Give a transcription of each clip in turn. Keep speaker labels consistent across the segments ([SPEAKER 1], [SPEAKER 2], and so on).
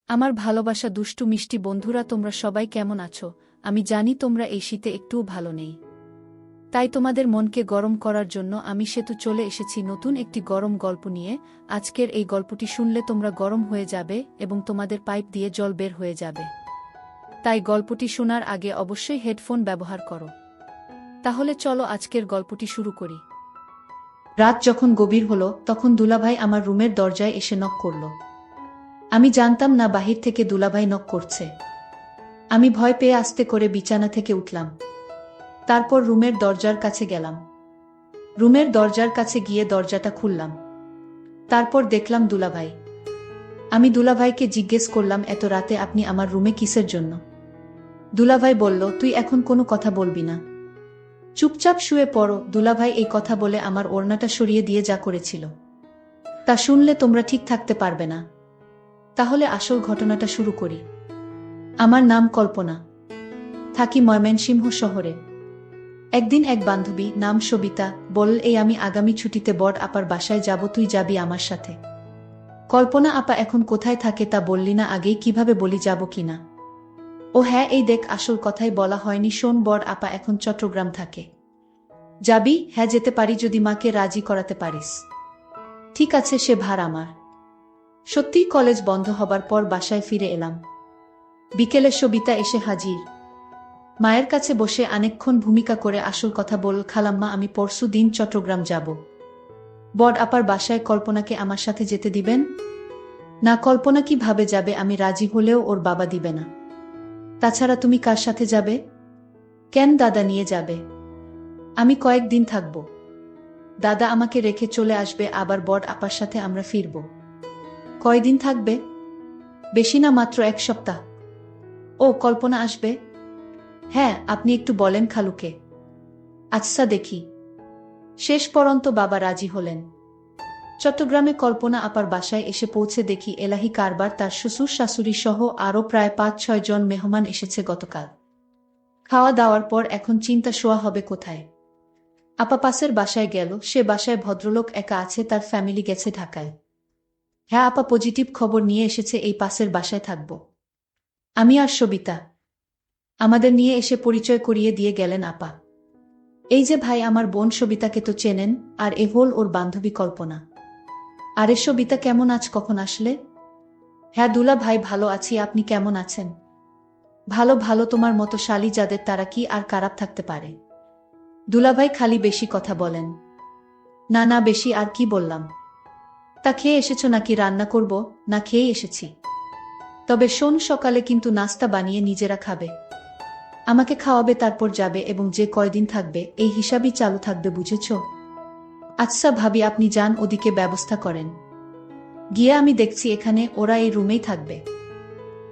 [SPEAKER 1] আমার ভালোবাসা দুষ্টু মিষ্টি বন্ধুরা, তোমরা সবাই কেমন আছো? আমি জানি তোমরা এই শীতে একটুও ভালো নেই। তাই তোমাদের মনকে গরম করার জন্য আমি সেতু চলে এসেছি নতুন একটি গরম গল্প নিয়ে। আজকের এই গল্পটি শুনলে তোমরা গরম হয়ে যাবে এবং তোমাদের পাইপ দিয়ে জল বের হয়ে যাবে। তাই গল্পটি শোনার আগে অবশ্যই হেডফোন ব্যবহার করো। তাহলে চলো আজকের গল্পটি শুরু করি। রাত যখন গভীর হলো তখন দুলাভাই আমার রুমের দরজায় এসে নক করল। আমি জানতাম না বাহির থেকে দুলাভাই নক করছে। আমি ভয় পেয়ে আস্তে করে বিছানা থেকে উঠলাম। তারপর রুমের দরজার কাছে গেলাম। রুমের দরজার কাছে গিয়ে দরজাটা খুললাম। তারপর দেখলাম দুলাভাই। আমি দুলাভাইকে জিজ্ঞেস করলাম, এত রাতে আপনি আমার রুমে কিসের জন্য? দুলাভাই বলল, তুই এখন কোনো কথা বলবি না, চুপচাপ শুয়ে পড়ো। দুলাভাই এই কথা বলে আমার ওড়নাটা সরিয়ে দিয়ে যা করেছিল তা শুনলে তোমরা ঠিক থাকতে পারবে না। তাহলে আসল ঘটনাটা শুরু করি। আমার নাম কল্পনা, থাকি ময়মনসিংহ শহরে। একদিন এক বান্ধবী, নাম সবিতা, বলল, আমি আগামী ছুটিতে বড় আপার বাসায় যাব, তুই যাবি আমার সাথে। কল্পনা আপা এখন কোথায় থাকে তা বললি না, আগেই কিভাবে বলি যাব কিনা? ও হ্যাঁ, এই দেখ, আসল কথাই বলা হয়নি। শোন, বড় আপা এখন চট্টগ্রাম থাকে। যাবি? হ্যাঁ, যেতে পারি যদি মাকে রাজি করাতে পারিস। ঠিক আছে, সে ভার আমার। সত্যিই কলেজ বন্ধ হবার পর বাসায় ফিরে এলাম। বিকেলে সবিতা এসে হাজির। মায়ের কাছে বসে অনেকক্ষণ ভূমিকা করে আসল কথা বলল, খালাম্মা, আমি পরশু দিন চট্টগ্রাম যাব। বড় আপার বাসায় কল্পনাকে আমার সাথে যেতে দিবেন? না, কল্পনা কিভাবে যাবে? আমি রাজি হলেও ওর বাবা দিবে না। তাছাড়া তুমি কার সাথে যাবে? কেন, দাদা নিয়ে যাবে। আমি কয়েকদিন থাকব। দাদা আমাকে রেখে চলে আসবে, আবার বড় আপার সাথে আমরা ফিরব। কয়দিন থাকবে? বেশি না, মাত্র 1 সপ্তাহ। ও, কল্পনা আসবে? হ্যাঁ, আপনি একটু বলেন খালুকে। আচ্ছা, দেখি। শেষ পর্যন্ত বাবা রাজি হলেন। চট্টগ্রামে কল্পনা আপার বাসায় এসে পৌঁছে দেখি এলাহি কারবার, তার শ্বশুর শাশুড়ি সহ আরও প্রায় 5-6 জন মেহমান এসেছে গতকাল। খাওয়া দাওয়ার পর এখন চিন্তা শোয়া হবে কোথায়। আপা পাশের বাসায় গেল। সে বাসায় ভদ্রলোক একা আছে, তার ফ্যামিলি গেছে ঢাকায়। হ্যাঁ, আপা পজিটিভ খবর নিয়ে এসেছে, এই পাশের বাসায় থাকব। আমি আর সবিতা। আমাদের নিয়ে এসে পরিচয় করিয়ে দিয়ে গেলেন আপা। এই যে ভাই, আমার বোন সবিতাকে তো চেনেন, আর এ হল ওর বান্ধবী কল্পনা। আরে সবিতা, কেমন আছ? কখন আসলে? হ্যাঁ দুলা ভাই, ভালো আছি, আপনি কেমন আছেন? ভালো ভালো, তোমার মতো শালী যাদের, তারা কি আর খারাপ থাকতে পারে? দুলাভাই খালি বেশি কথা বলেন। না না, বেশি আর কি বললাম। তা খেয়ে এসেছো নাকি? রান্না করব? না, খেয়েই এসেছি। তবে শোন, সকালে কিন্তু নাস্তা বানিয়ে নিজেরা খাবে। আমাকে খাওয়াবে, তারপর যাবে, এবং যে কয়দিন থাকবে এই হিসাবই চালু থাকবে, বুঝেছ? আচ্ছা ভাবি, আপনি যান, ওদিকে ব্যবস্থা করেন। গিয়ে আমি দেখছি, এখানে ওরা এই রুমেই থাকবে।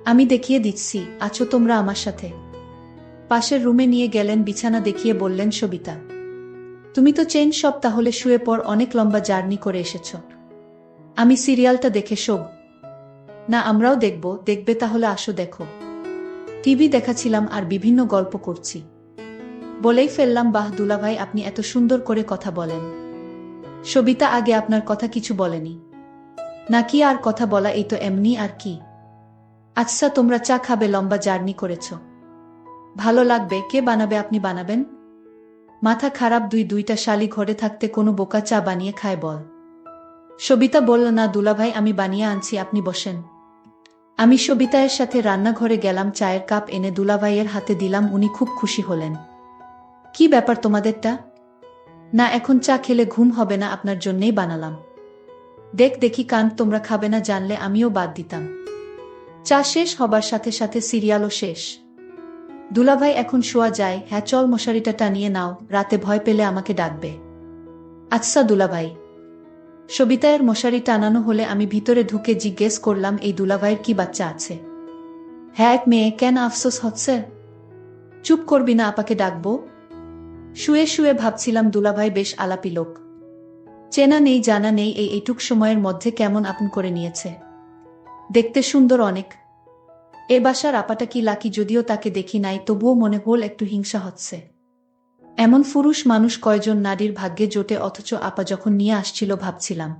[SPEAKER 1] আমি দেখিয়ে দিচ্ছি, আছো তোমরা আমার সাথে। পাশের রুমে নিয়ে গেলেন, বিছানা দেখিয়ে বললেন, সবিতা তুমি তো চেন সব, তাহলে শুয়ে পর, অনেক লম্বা জার্নি করে এসেছ। আমি সিরিয়ালটা দেখে শোব। না, আমরাও দেখব। দেখবে? তাহলে আসো, দেখো। টিভি দেখাছিলাম আর বিভিন্ন গল্প করছি। বলেই ফেললাম, বাহ দুলাভাই, আপনি এত সুন্দর করে কথা বলেন। সবিতা আগে আপনার কথা কিছু বলেনি? নাকি আর কথা বলা, এই তো এমনি আর কি। আচ্ছা, তোমরা চা খাবে? লম্বা জার্নি করেছ, ভালো লাগবে। কে বানাবে? আপনি বানাবেন? মাথা খারাপ, দুইটা শালি ঘরে থাকতে কোনো বোকা চা বানিয়ে খায় বল? সবিতা বলল, না দুলাভাই, আমি বানিয়ে আনছি, আপনি বসেন। আমি সবিতায়ের সাথে রান্নাঘরে গেলাম, চায়ের কাপ এনে দুলাভাইয়ের হাতে দিলাম। উনি খুব খুশি হলেন। কি ব্যাপার তোমাদেরটা? না, এখন চা খেলে ঘুম হবে না, আপনার জন্যেই বানালাম। দেখি কান, তোমরা খাবে না জানলে আমিও বাদ দিতাম। চা শেষ হবার সাথে সাথে সিরিয়ালও শেষ। দুলাভাই, এখন শোয়া যায়? হ্যাঁ চল, মশারিটা টানিয়ে নাও, রাতে ভয় পেলে আমাকে ডাকবে। আচ্ছা দুলাভাই। সবিতায়ের মশারি টানানো হলে আমি ভিতরে ঢুকে জিজ্ঞেস করলাম, এই দুলাভাইয়ের কি বাচ্চা আছে? হ্যাঁ, এক মেয়ে। কেন, আফসোস হচ্ছে? চুপ করবি না, আপাকে ডাকবো। শুয়ে শুয়ে ভাবছিলাম, দুলাভাই বেশ আলাপি লোক। চেনা নেই জানা নেই, এইটুক সময়ের মধ্যে কেমন আপন করে নিয়েছে। দেখতে সুন্দর অনেক। এ বাসার আপাটা কি লাকি, যদিও তাকে দেখি নাই, তবুও মনে হল একটু হিংসা হচ্ছে। এমন পুরুষ মানুষ কয়জন নারীর ভাগ্যে জোটে, অথচ আপা যখন নিয়ে আসছিল ভাবছিলাম,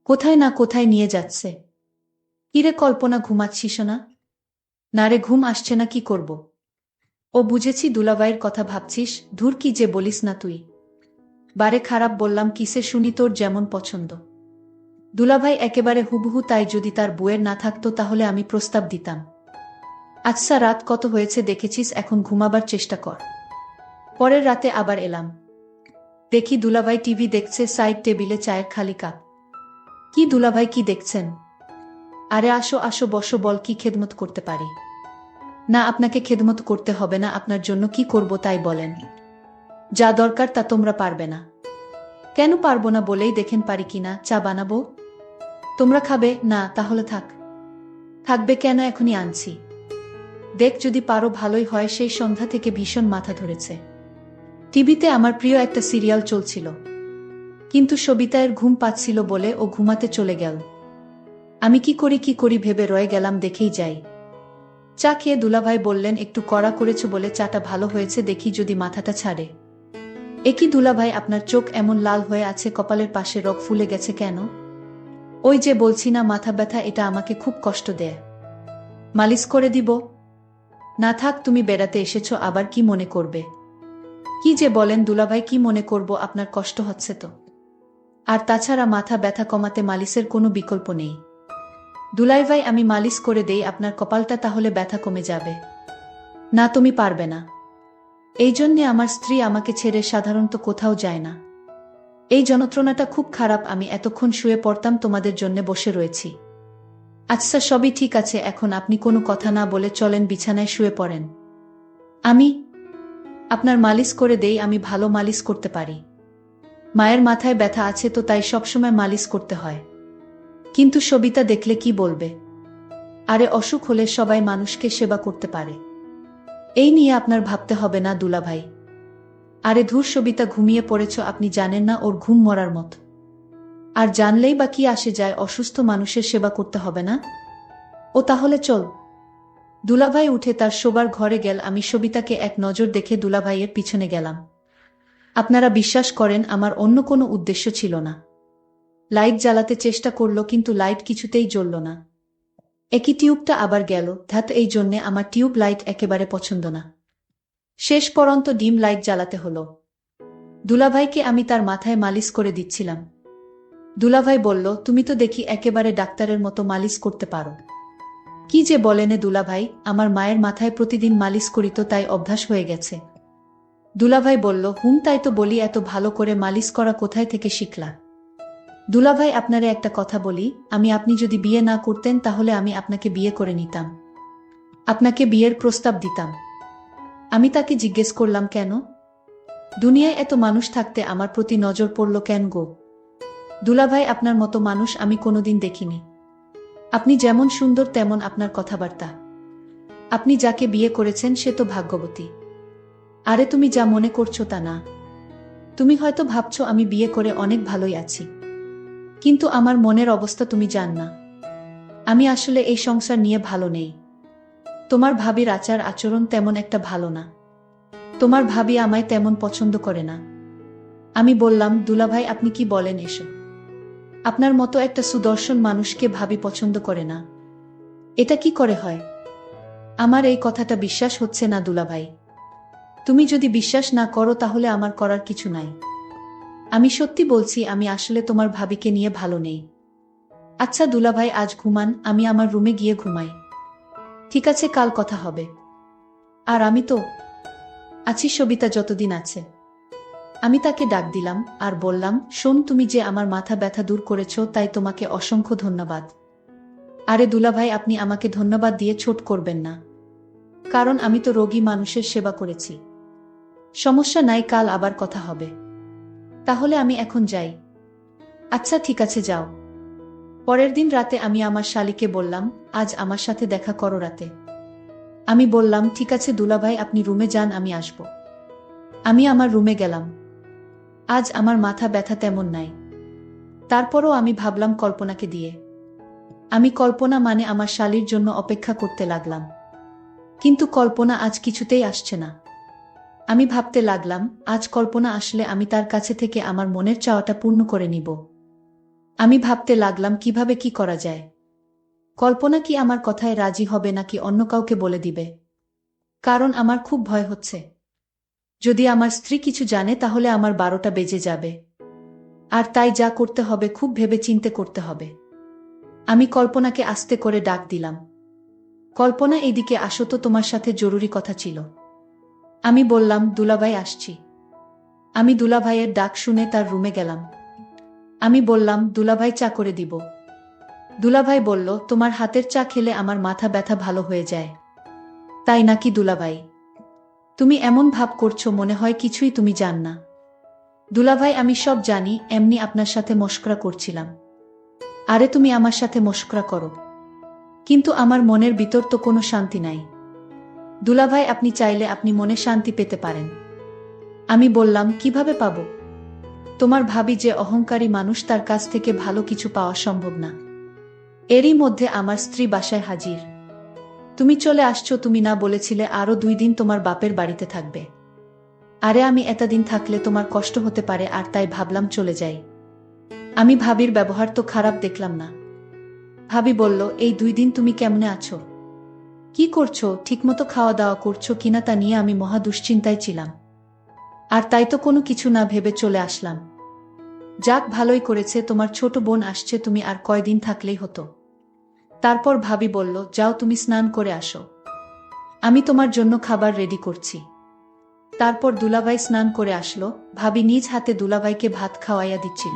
[SPEAKER 1] কোথায় না কোথায় নিয়ে যাচ্ছে। কিরে কল্পনা, ঘুমাচ্ছিস না? না রে, ঘুম আসছে না, কি করব? ও বুঝেছি, দুলাভাইয়ের কথা ভাবছিস। ধুর, কি যে বলিস না তুই। বারে খারাপ বললাম কিসে শুনি, তোর যেমন পছন্দ। দুলাভাই একেবারে হুবহু তাই। যদি তার বউয়ের না থাকতো তাহলে আমি প্রস্তাব দিতাম। আচ্ছা, রাত কত হয়েছে দেখেছিস? এখন ঘুমাবার চেষ্টা কর। পরের রাতে আবার এলাম। দেখি দুলাভাই টিভি দেখছে, সাইড টেবিলে চায়ের খালি কাপ। কি দুলাভাই, কি দেখছেন? আরে আসো আসো, বসো, বল কি খেদমত করতে পারি? না, আপনাকে খেদমত করতে হবে না। আপনার জন্য কি করব তাই বলেন। যা দরকার তা তোমরা পারবে না। কেন পারবো না? বলেই দেখেন পারি কিনা। চা বানাবো? তোমরা খাবে না? তাহলে থাক। থাকবে কেন, এখনই আনছি। দেখ, যদি পারো ভালোই হয়। সেই সন্ধ্যা থেকে ভীষণ মাথা ধরেছে। টিভিতে আমার প্রিয় একটা সিরিয়াল চলছিল, কিন্তু সবিতায়ের ঘুম পাচ্ছিল বলে ও ঘুমাতে চলে গেল। আমি কি করি ভেবে রয়ে গেলাম, দেখেই যাই। চা খেয়ে দুলাভাই বললেন, একটু কড়া করেছ বলে চাটা ভালো হয়েছে, দেখি যদি মাথাটা ছাড়ে। একই দুলাভাই, আপনার চোখ এমন লাল হয়ে আছে, কপালের পাশে রগ ফুলে গেছে কেন? ওই যে বলছি না, মাথা ব্যথা, এটা আমাকে খুব কষ্ট দেয়। মালিশ করে দিব? না থাক, তুমি বেড়াতে এসেছো, আবার কি মনে করবে? কি যে বলেন দুলাভাই, কি মনে করব? আপনার কষ্ট হচ্ছে তো। আর তাছাড়া মাথা ব্যথা কমাতে মালিশের কোনো বিকল্প নেই। দুলাভাই, আমি মালিশ করে দেই আপনার কপালটা, তাহলে ব্যথা কমে যাবে। না, তুমি পারবে না। এই জন্যে আমার স্ত্রী আমাকে ছেড়ে সাধারণত কোথাও যায় না। এই যন্ত্রণাটা খুব খারাপ। আমি এতক্ষণ শুয়ে পড়তাম, তোমাদের জন্য বসে রয়েছি। আচ্ছা, সবই ঠিক আছে, এখন আপনি কোনো কথা না বলে চলেন, বিছানায় শুয়ে পড়েন। আমি আপনার মালিশ করে দেই। আমি ভালো মালিশ করতে পারি। মায়ের মাথায় ব্যথা আছে তো, তাই সবসময় মালিশ করতে হয়। কিন্তু সবিতা দেখলে কি বলবে? আরে, অসুখ হলে সবাই মানুষকে সেবা করতে পারে। এই নিয়ে আপনার ভাবতে হবে না দুলাভাই। আরে ধুর, সবিতা ঘুমিয়ে পড়েছ, আপনি জানেন না ওর ঘুম মরার মত। আর জানলেই বা কি আসে যায়, অসুস্থ মানুষের সেবা করতে হবে না? ও তাহলে চল। দুলাভাই উঠে তার শোবার ঘরে গেল। আমি সবিতাকে এক নজর দেখে দুলাভাইয়ের পিছনে গেলাম। আপনারা বিশ্বাস করেন, আমার অন্য কোনো উদ্দেশ্য ছিল না। লাইট জ্বালাতে চেষ্টা করলো, কিন্তু লাইট কিছুতেই জ্বলল না। একই টিউবটা আবার গেল। ধ্যাত, এই জন্যে আমার টিউব লাইট একেবারে পছন্দ না। শেষ পর্যন্ত ডিম লাইট জ্বালাতে হলো। দুলাভাইকে আমি তার মাথায় মালিশ করে দিচ্ছিলাম। দুলাভাই বলল, তুমি তো দেখি একেবারে ডাক্তারের মতো মালিশ করতে পারো। কি যে বলেনে দুলাভাই, আমার মায়ের মাথায় প্রতিদিন মালিশ করি তো, তাই অভ্যাস হয়ে গেছে। দুলাভাই বলল, তাই তো বলি, এত ভালো করে মালিশ করা কোথায় থেকে শিখলা? দুলাভাই, আপনারে একটা কথা বলি, আপনি যদি বিয়ে না করতেন তাহলে আমি আপনাকে বিয়ে করে নিতাম। আপনাকে বিয়ের প্রস্তাব দিতাম। আমি তাকে জিজ্ঞেস করলাম, কেন? দুনিয়ায় এত মানুষ থাকতে আমার প্রতি নজর পড়ল কেন গো? দুলাভাই, আপনার মতো মানুষ আমি কোনোদিন দেখিনি। আপনি যেমন সুন্দর তেমন আপনার কথাবার্তা। আপনি যাকে বিয়ে করেছেন সে তো ভাগ্যবতী। আরে তুমি যা মনে করছো তা না। তুমি হয়তো ভাবছো আমি বিয়ে করে অনেক ভালোই আছি, কিন্তু আমার মনের অবস্থা তুমি জান না। আমি আসলে এই সংসার নিয়ে ভালো নেই। তোমার ভাবির আচার আচরণ তেমন একটা ভালো না। তোমার ভাবি আমায় তেমন পছন্দ করে না। আমি বললাম, দুলাভাই, আপনি কি বলেন এসব? আপনার মতো একটা সুদর্শন মানুষকে ভাবি পছন্দ করে না, এটা কি করে হয়? আমার এই কথাটা বিশ্বাস হচ্ছে না দুলাভাই। তুমি যদি বিশ্বাস না করো তাহলে আমার করার কিছু নাই। আমি সত্যি বলছি, আমি আসলে তোমার ভাবিকে নিয়ে ভালো নেই। আচ্ছা দুলাভাই, আজ ঘুমান, আমি আমার রুমে গিয়ে ঘুমাই। ঠিক আছে, কাল কথা হবে। আর আমি তো আছি, সবিতা যতদিন আছে। আমি তাকে ডাক দিলাম আর বললাম, শোন, তুমি যে আমার মাথা ব্যথা দূর করেছ তাই তোমাকে অসংখ্য ধন্যবাদ। আরে দুলাভাই, আপনি আমাকে ধন্যবাদ দিয়ে ছোট করবেন না, কারণ আমি তো রোগী মানুষের সেবা করেছি। সমস্যা নাই, কাল আবার কথা হবে। তাহলে আমি এখন যাই। আচ্ছা ঠিক আছে, যাও। পরের দিন রাতে আমি আমার শালীকে বললাম, আজ আমার সাথে দেখা করো রাতে। আমি বললাম, ঠিক আছে দুলাভাই, আপনি রুমে যান, আমি আসব। আমি আমার রুমে গেলাম। আজ আমার মাথা ব্যথা তেমন নাই। তারপরও আমি ভাবলাম কল্পনাকে দিয়ে। আমি কল্পনা মানে আমার শালীর জন্য অপেক্ষা করতে লাগলাম। কিন্তু কল্পনা আজ কিছুতেই আসছে না। আমি ভাবতে লাগলাম, আজ কল্পনা আসলে আমি তার কাছে থেকে আমার মনের চাওয়াটা পূর্ণ করে নিব। আমি ভাবতে লাগলাম কিভাবে কি করা যায়। কল্পনা কি আমার কথায় রাজি হবে নাকি অন্য কাউকে বলে দিবে? কারণ আমার খুব ভয় হচ্ছে। যদি আমার স্ত্রী কিছু জানে তাহলে আমার 12টা বেজে যাবে। আর তাই যা করতে হবে খুব ভেবে চিন্তে করতে হবে। আমি কল্পনাকে আস্তে করে ডাক দিলাম। কল্পনা, এইদিকে আসো তো, তোমার সাথে জরুরি কথা ছিল। আমি বললাম, দুলাভাই আসছি। আমি দুলাভাইয়ের ডাক শুনে তার রুমে গেলাম। আমি বললাম, দুলাভাই চা করে দিব। দুলাভাই বলল, তোমার হাতের চা খেলে আমার মাথা ব্যথা ভালো হয়ে যায়। তাই নাকি দুলাভাই? তুমি এমন ভাব করছো মনে হয় কিছুই তুমি জান না। দুলাভাই, আমি সব জানি, এমনি আপনার সাথে মশকরা করছিলাম। আরে তুমি আমার সাথে মশকরা করো, কিন্তু আমার মনের ভিতর তো কোনো শান্তি নাই। দুলাভাই, আপনি চাইলে আপনি মনে শান্তি পেতে পারেন। আমি বললাম, কিভাবে পাবো? তোমার ভাবি যে অহংকারী মানুষ, তার কাছ থেকে ভালো কিছু পাওয়া সম্ভব না। এরই মধ্যে আমার স্ত্রী বাসায় হাজির। তুমি চলে আসছো, তুমি না বলেছিলে আরো 2 দিন তোমার বাপের বাড়িতে থাকবে? আরে আমি এতদিন থাকলে তোমার কষ্ট হতে পারে, আর তাই ভাবলাম চলে যাই। আমি ভাবির ব্যবহার তো খারাপ দেখলাম না। ভাবি বলল, এই 2 দিন তুমি কেমনে আছো, কি করছো, ঠিকমতো খাওয়া দাওয়া করছো কিনা তা নিয়ে আমি মহা দুশ্চিন্তায় ছিলাম। আর তাই তো কোনো কিছু না ভেবে চলে আসলাম। যাক, ভালোই করেছে, তোমার ছোট বোন আসছে, তুমি আর কয়দিন থাকলেই হতো। তারপর ভাবি বলল, যাও তুমি স্নান করে আসো, আমি তোমার জন্য খাবার রেডি করছি। তারপর দুলাভাই স্নান করে আসলো। ভাবি নিজ হাতে দুলাভাইকে ভাত খাওয়াইয়া দিচ্ছিল।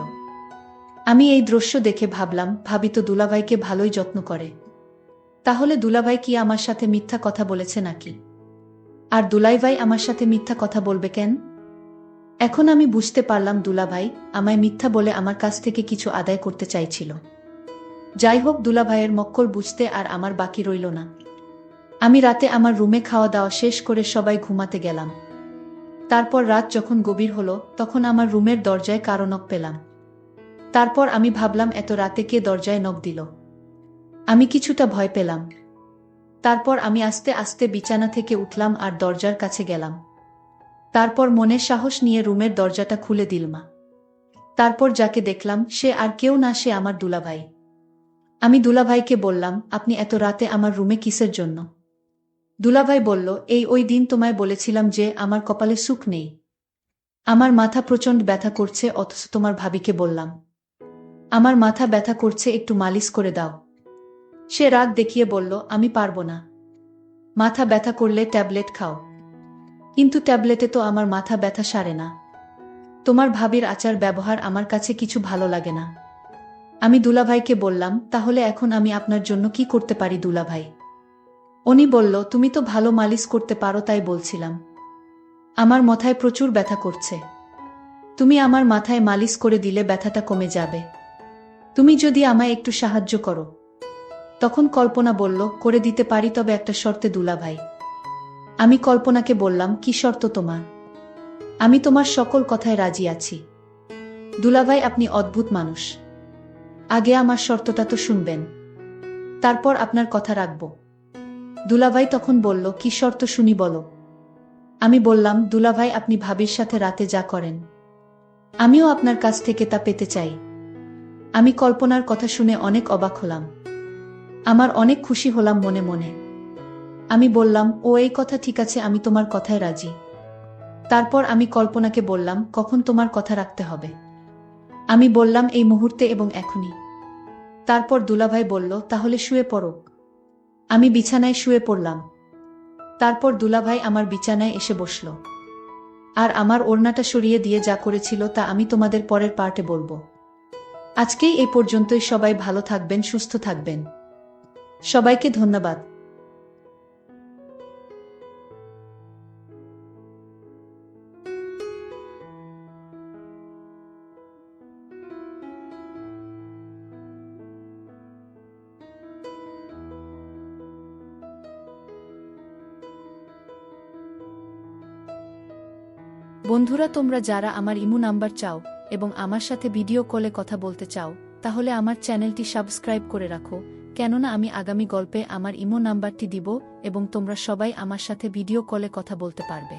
[SPEAKER 1] আমি এই দৃশ্য দেখে ভাবলাম, ভাবি তো দুলাভাইকে ভালোই যত্ন করে। তাহলে দুলাভাই কি আমার সাথে মিথ্যা কথা বলেছে নাকি? আর দুলাভাই আমার সাথে মিথ্যা কথা বলবে কেন? এখন আমি বুঝতে পারলাম, দুলাভাই আমায় মিথ্যা বলে আমার কাছ থেকে কিছু আদায় করতে চাইছিল। যাই হোক, দুলাভাইয়ের মক্কল বুঝতে আর আমার বাকি রইল না। আমি রাতে আমার রুমে খাওয়া দাওয়া শেষ করে সবাই ঘুমাতে গেলাম। তারপর রাত যখন গভীর হলো, তখন আমার রুমের দরজায় কারো নক পেলাম। তারপর আমি ভাবলাম, এত রাতে কে দরজায় নক দিল? আমি কিছুটা ভয় পেলাম। তারপর আমি আস্তে আস্তে বিছানা থেকে উঠলাম আর দরজার কাছে গেলাম। তারপর মনে সাহস নিয়ে রুমের দরজাটা খুলে দিলমা। তারপর যাকে দেখলাম সে আর কেউ না, সে আমার দুলাভাই। আমি দুলাভাইকে বললাম, আপনি এত রাতে আমার রুমে কিসের জন্য? দুলাভাই বলল, ওই দিন তোমায় বলেছিলাম যে আমার কপালে সুখ নেই। আমার মাথা প্রচণ্ড ব্যথা করছে, অথচ তোমার ভাবিকে বললাম আমার মাথা ব্যথা করছে, একটু মালিশ করে দাও। সে রাগ দেখিয়ে বলল, আমি পারবো না। মাথা ব্যথা করলে ট্যাবলেট খাও। কিন্তু ট্যাবলেটে তো আমার মাথা ব্যথা সারে না। তোমার ভাবির আচার ব্যবহার আমার কাছে কিছু ভালো লাগে না। আমি দুলাভাইকে বললাম, তাহলে এখন আমি আপনার জন্য কি করতে পারি দুলাভাই? উনি বলল, তুমি তো ভালো মালিশ করতে পারো, তাই বলছিলাম। আমার মাথায় প্রচুর ব্যথা করছে, তুমি আমার মাথায় মালিশ করে দিলে ব্যথাটা কমে যাবে। তুমি যদি আমায় একটু সাহায্য করো। তখন কল্পনা বলল, করে দিতে পারি, তবে একটা শর্তে দুলাভাই। আমি কল্পনাকে বললাম, কি শর্ত তোমার? আমি তোমার সকল কথায় রাজি আছি। দুলাভাই, আপনি অদ্ভুত মানুষ। আগে আমার শর্তটা তো শুনবেন, তারপর আপনার কথা রাখব। দুলাভাই তখন বলল, কি শর্ত শুনি বলো। আমি বললাম, দুলাভাই, আপনি ভাবির সাথে রাতে যা করেন, আমিও আপনার কাছ থেকে তা পেতে চাই। আমি কল্পনার কথা শুনে অনেক অবাক হলাম। আমার অনেক খুশি হলাম মনে মনে। আমি বললাম, ও এই কথা ঠিক আছে, আমি তোমার কথায় রাজি। তারপর আমি কল্পনাকে বললাম, কখন তোমার কথা রাখতে হবে? আমি বললাম, এই মুহূর্তে এবং এখনই। তারপর দুলাভাই বলল, তাহলে শুয়ে পড়ো। আমি বিছানায় শুয়ে পড়লাম। তারপর দুলাভাই আমার বিছানায় এসে বসল আর আমার ওড়নাটা সরিয়ে দিয়ে যা করেছিল তা আমি তোমাদের পরের পার্টে বলবো। আজকেই এই পর্যন্তই। সবাই ভালো থাকবেন, সুস্থ থাকবেন। সবাইকে ধন্যবাদ। বন্ধুরা, তোমরা যারা আমার ইমো নাম্বার চাও এবং আমার সাথে ভিডিও কলে কথা বলতে চাও, তাহলে আমার চ্যানেলটি সাবস্ক্রাইব করে রাখো, কেননা আমি আগামী গল্পে আমার ইমো নাম্বারটি দিব এবং তোমরা সবাই আমার সাথে ভিডিও কলে কথা বলতে পারবে।